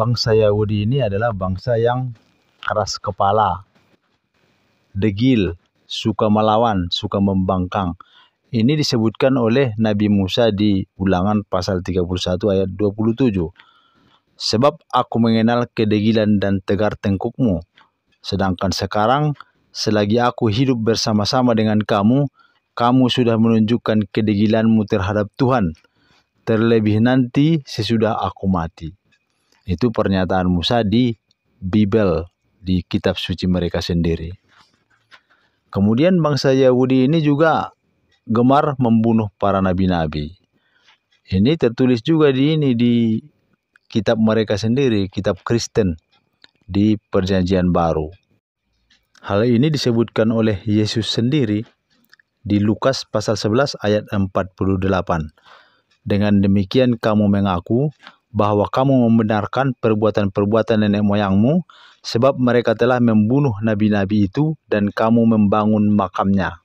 bangsa Yahudi ini adalah bangsa yang keras kepala, degil, suka melawan, suka membangkang. Ini disebutkan oleh Nabi Musa di Ulangan pasal 31 ayat 27. Sebab aku mengenal kedegilan dan tegar tengkukmu. Sedangkan sekarang, selagi aku hidup bersama-sama dengan kamu, kamu sudah menunjukkan kedegilanmu terhadap Tuhan. Terlebih nanti sesudah aku mati. Itu pernyataan Musa di Bible, di kitab suci mereka sendiri. Kemudian bangsa Yahudi ini juga gemar membunuh para nabi-nabi. Ini tertulis juga di kitab mereka sendiri, kitab Kristen di Perjanjian Baru. Hal ini disebutkan oleh Yesus sendiri di Lukas pasal 11 ayat 48. Dengan demikian kamu mengaku bahwa kamu membenarkan perbuatan-perbuatan nenek moyangmu, sebab mereka telah membunuh nabi-nabi itu dan kamu membangun makamnya.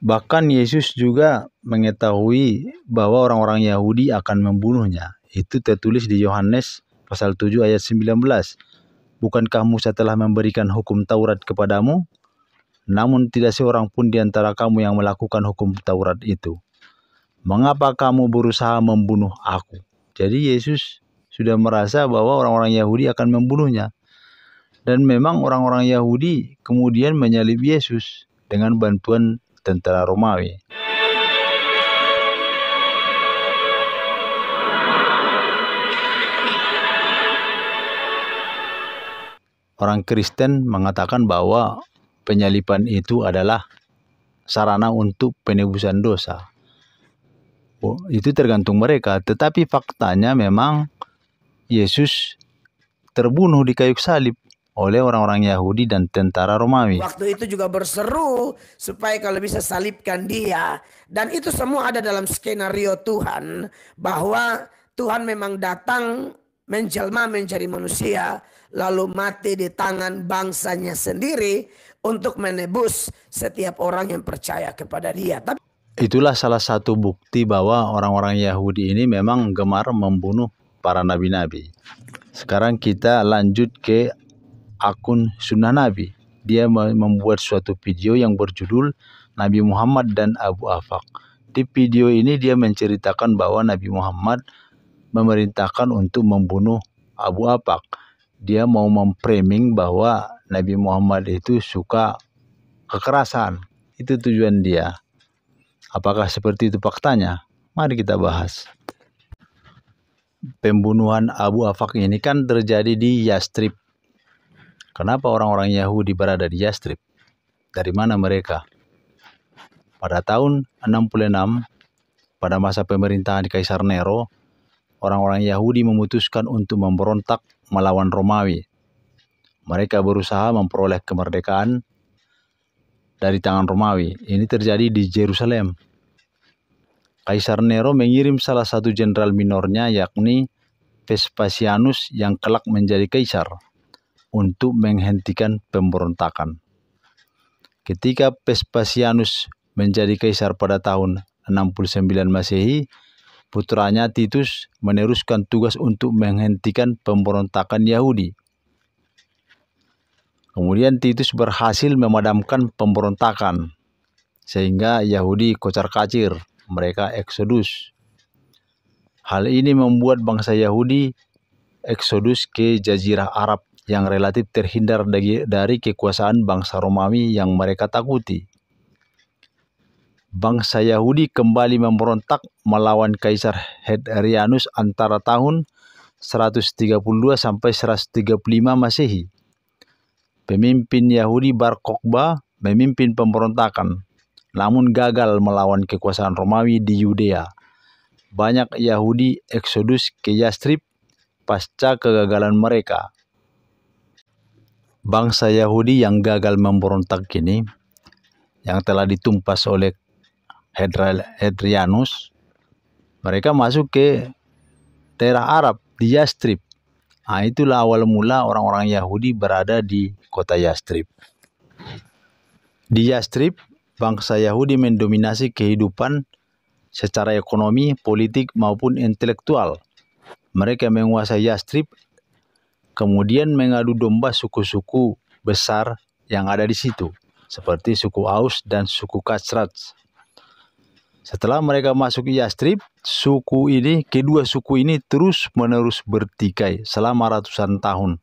Bahkan Yesus juga mengetahui bahwa orang-orang Yahudi akan membunuhnya. Itu tertulis di Yohanes pasal 7 ayat 19. Bukankah Musa telah memberikan hukum Taurat kepadamu? Namun tidak seorang pun di antara kamu yang melakukan hukum Taurat itu. Mengapa kamu berusaha membunuh aku? Jadi Yesus sudah merasa bahwa orang-orang Yahudi akan membunuhnya. Dan memang orang-orang Yahudi kemudian menyalib Yesus dengan bantuan tentara Romawi. Orang Kristen mengatakan bahwa penyaliban itu adalah sarana untuk penebusan dosa. Itu tergantung mereka, tetapi faktanya memang Yesus terbunuh di kayu salib oleh orang-orang Yahudi dan tentara Romawi. Waktu itu juga berseru supaya kalau bisa salibkan dia. Dan itu semua ada dalam skenario Tuhan, bahwa Tuhan memang datang menjelma menjadi manusia, lalu mati di tangan bangsanya sendiri untuk menebus setiap orang yang percaya kepada dia. Itulah salah satu bukti bahwa orang-orang Yahudi ini memang gemar membunuh para nabi-nabi. Sekarang kita lanjut ke akun Sunnah Nabi. Dia membuat suatu video yang berjudul Nabi Muhammad dan Abu Afaq. Di video ini dia menceritakan bahwa Nabi Muhammad memerintahkan untuk membunuh Abu Afaq. Dia mau memframing bahwa Nabi Muhammad itu suka kekerasan. Itu tujuan dia. Apakah seperti itu faktanya? Mari kita bahas. Pembunuhan Abu Afaq ini kan terjadi di Yastrib. Kenapa orang-orang Yahudi berada di Yastrib? Dari mana mereka? Pada tahun 66, pada masa pemerintahan Kaisar Nero, orang-orang Yahudi memutuskan untuk memberontak melawan Romawi. Mereka berusaha memperoleh kemerdekaan dari tangan Romawi. Ini terjadi di Yerusalem. Kaisar Nero mengirim salah satu jenderal minornya, yakni Vespasianus yang kelak menjadi kaisar, untuk menghentikan pemberontakan. Ketika Vespasianus menjadi kaisar pada tahun 69 Masehi, putranya Titus meneruskan tugas untuk menghentikan pemberontakan Yahudi. Kemudian Titus berhasil memadamkan pemberontakan, sehingga Yahudi kocar-kacir, mereka eksodus. Hal ini membuat bangsa Yahudi eksodus ke Jazirah Arab yang relatif terhindar dari kekuasaan bangsa Romawi yang mereka takuti. Bangsa Yahudi kembali memberontak melawan Kaisar Hadrianus antara tahun 132 sampai 135 Masehi. Pemimpin Yahudi Bar Kokhba memimpin pemberontakan, namun gagal melawan kekuasaan Romawi di Yudea. Banyak Yahudi eksodus ke Yastrib pasca kegagalan mereka. Bangsa Yahudi yang gagal memberontak ini, yang telah ditumpas oleh Hadrianus, mereka masuk ke daerah Arab di Yastrib. Nah, itulah awal mula orang-orang Yahudi berada di kota Yastrib. Di Yastrib, bangsa Yahudi mendominasi kehidupan secara ekonomi, politik, maupun intelektual. Mereka menguasai Yastrib kemudian mengadu domba suku-suku besar yang ada di situ, seperti suku Aus dan suku Khazraj. Setelah mereka masuk Yastrib, kedua suku ini terus-menerus bertikai selama ratusan tahun.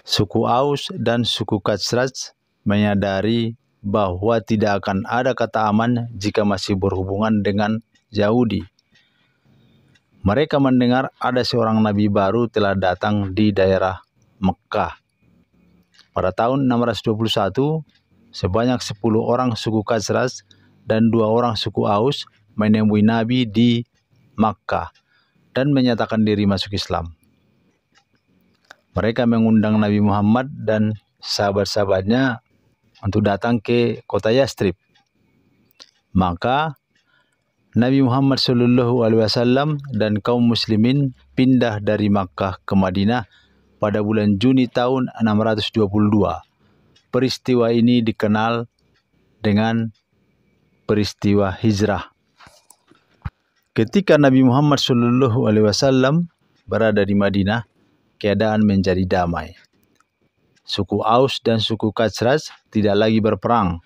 Suku Aus dan suku Khazraj menyadari bahwa tidak akan ada kata aman jika masih berhubungan dengan Yahudi. Mereka mendengar ada seorang nabi baru telah datang di daerah Mekkah. Pada tahun 621, sebanyak 10 orang suku Khazraj dan 2 orang suku Aus menemui Nabi di Makkah dan menyatakan diri masuk Islam. Mereka mengundang Nabi Muhammad dan sahabat-sahabatnya untuk datang ke kota Yastrib. Maka Nabi Muhammad SAW dan kaum muslimin pindah dari Makkah ke Madinah pada bulan Juni tahun 622. Peristiwa ini dikenal dengan peristiwa hijrah. Ketika Nabi Muhammad SAW berada di Madinah, keadaan menjadi damai. Suku Aus dan suku Khazraj tidak lagi berperang.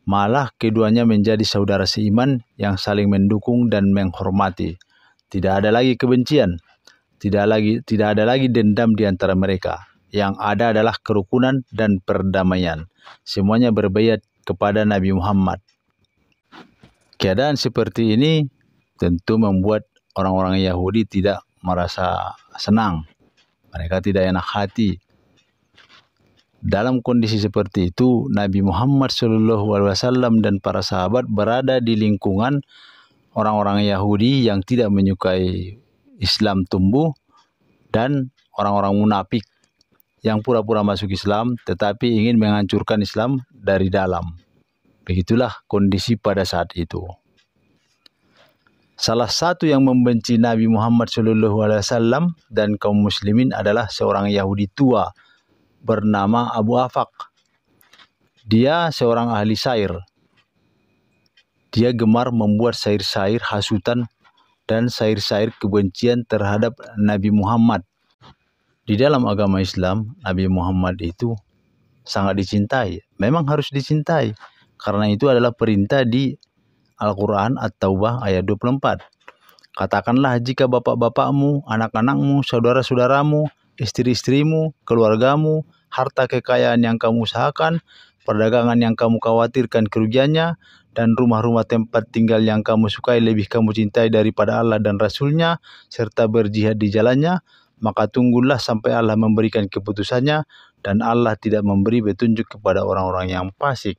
Malah keduanya menjadi saudara seiman yang saling mendukung dan menghormati. Tidak ada lagi kebencian, tidak ada lagi dendam di antara mereka. Yang ada adalah kerukunan dan perdamaian. Semuanya berbaiat kepada Nabi Muhammad. Keadaan seperti ini tentu membuat orang-orang Yahudi tidak merasa senang. Mereka tidak enak hati. Dalam kondisi seperti itu, Nabi Muhammad SAW dan para sahabat berada di lingkungan orang-orang Yahudi yang tidak menyukai Islam tumbuh dan orang-orang munafik yang pura-pura masuk Islam tetapi ingin menghancurkan Islam dari dalam. Begitulah kondisi pada saat itu. Salah satu yang membenci Nabi Muhammad SAW dan kaum muslimin adalah seorang Yahudi tua bernama Abu Afaq. Dia seorang ahli syair. Dia gemar membuat syair-syair hasutan dan syair-syair kebencian terhadap Nabi Muhammad. Di dalam agama Islam, Nabi Muhammad itu sangat dicintai. Memang harus dicintai, karena itu adalah perintah di Al-Quran At-Taubah ayat 24. Katakanlah jika bapak-bapakmu, anak-anakmu, saudara-saudaramu, istri-istrimu, keluargamu, harta kekayaan yang kamu usahakan, perdagangan yang kamu khawatirkan kerugiannya, dan rumah-rumah tempat tinggal yang kamu sukai lebih kamu cintai daripada Allah dan Rasul-Nya, serta berjihad di jalannya, maka tunggulah sampai Allah memberikan keputusannya, dan Allah tidak memberi petunjuk kepada orang-orang yang fasik.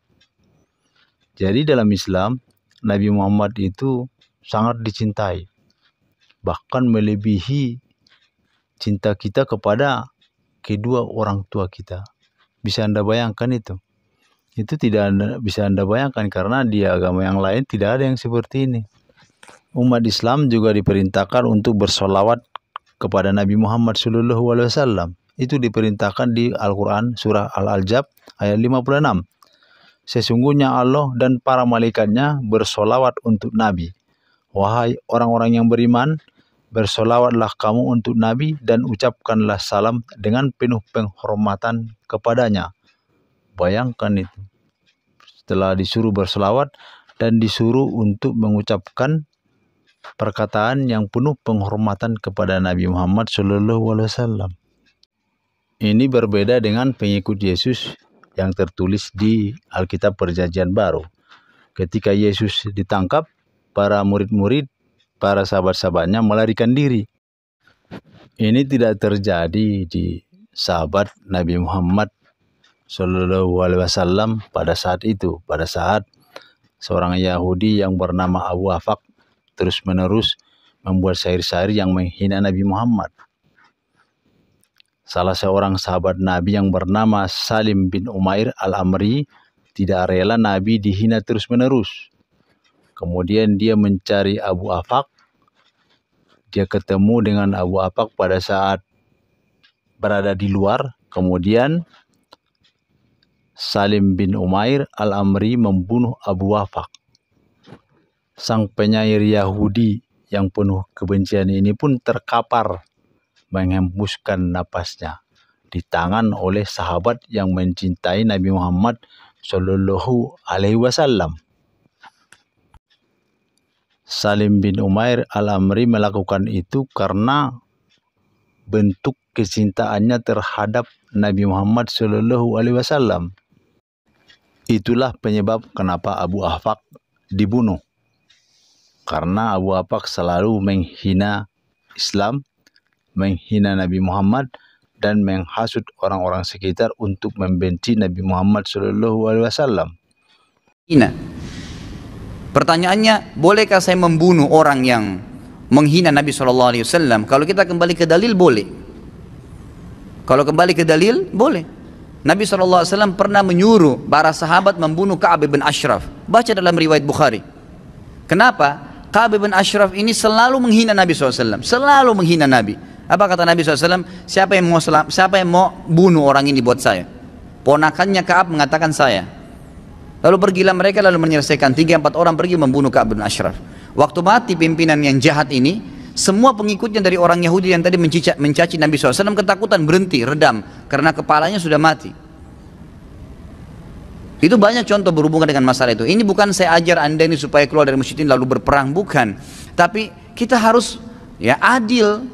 Jadi dalam Islam, Nabi Muhammad itu sangat dicintai, bahkan melebihi cinta kita kepada kedua orang tua kita. Bisa Anda bayangkan itu? Itu tidak bisa Anda bayangkan karena di agama yang lain tidak ada yang seperti ini. Umat Islam juga diperintahkan untuk bersolawat kepada Nabi Muhammad SAW. Itu diperintahkan di Al-Quran surah Al-Ahzab ayat 56. Sesungguhnya Allah dan para malaikatnya bersolawat untuk Nabi. Wahai orang-orang yang beriman, bersolawatlah kamu untuk Nabi dan ucapkanlah salam dengan penuh penghormatan kepadanya. Bayangkan itu. Setelah disuruh bersolawat dan disuruh untuk mengucapkan perkataan yang penuh penghormatan kepada Nabi Muhammad SAW. Ini berbeda dengan pengikut Yesus yang tertulis di Alkitab Perjanjian Baru. Ketika Yesus ditangkap, para murid-murid, para sahabat-sahabatnya melarikan diri. Ini tidak terjadi di sahabat Nabi Muhammad SAW pada saat itu. Pada saat seorang Yahudi yang bernama Abu Afaq terus-menerus membuat syair-syair yang menghina Nabi Muhammad. Salah seorang sahabat Nabi yang bernama Salim bin Umair Al-Amri tidak rela Nabi dihina terus-menerus. Kemudian dia mencari Abu Afaq. Dia ketemu dengan Abu Afaq pada saat berada di luar. Kemudian Salim bin Umair Al-Amri membunuh Abu Afaq. Sang penyair Yahudi yang penuh kebencian ini pun terkapar menghembuskan napasnya di tangan oleh sahabat yang mencintai Nabi Muhammad Shallallahu Alaihi Wasallam. Salim bin Umair Al-Amri melakukan itu karena bentuk kecintaannya terhadap Nabi Muhammad Shallallahu Alaihi Wasallam. Itulah penyebab kenapa Abu Ahfaq dibunuh. Karena Abu Ahfaq selalu menghina Islam, menghina Nabi Muhammad, dan menghasut orang-orang sekitar untuk membenci Nabi Muhammad Shallallahu Alaihi Wasallam. Pertanyaannya, bolehkah saya membunuh orang yang menghina Nabi SAW? Kalau kita kembali ke dalil, boleh. Kalau kembali ke dalil, boleh. Nabi SAW pernah menyuruh para sahabat membunuh Ka'ab bin Ashraf. Baca dalam riwayat Bukhari. Kenapa? Ka'ab bin Ashraf ini selalu menghina Nabi SAW. Selalu menghina Nabi. Apa kata Nabi SAW? Siapa yang mau bunuh orang ini buat saya? Ponakannya Ka'ab mengatakan saya. Lalu pergilah mereka lalu menyelesaikan 3-4 orang pergi membunuh Ka'ab bin Ashraf. Waktu mati pimpinan yang jahat ini, semua pengikutnya dari orang Yahudi yang tadi mencaci Nabi SAW ketakutan, berhenti, redam, karena kepalanya sudah mati. Itu banyak contoh berhubungan dengan masalah itu. Ini bukan saya ajar anda ini supaya keluar dari masjid ini lalu berperang, bukan. Tapi kita harus ya adil,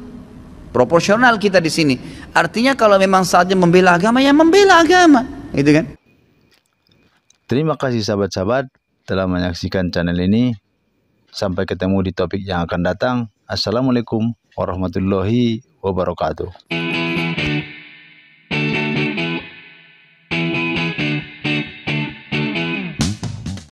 proporsional kita di sini. Artinya kalau memang saatnya membela agama, ya membela agama, gitu kan? Terima kasih sahabat-sahabat telah menyaksikan channel ini. Sampai ketemu di topik yang akan datang. Assalamualaikum warahmatullahi wabarakatuh.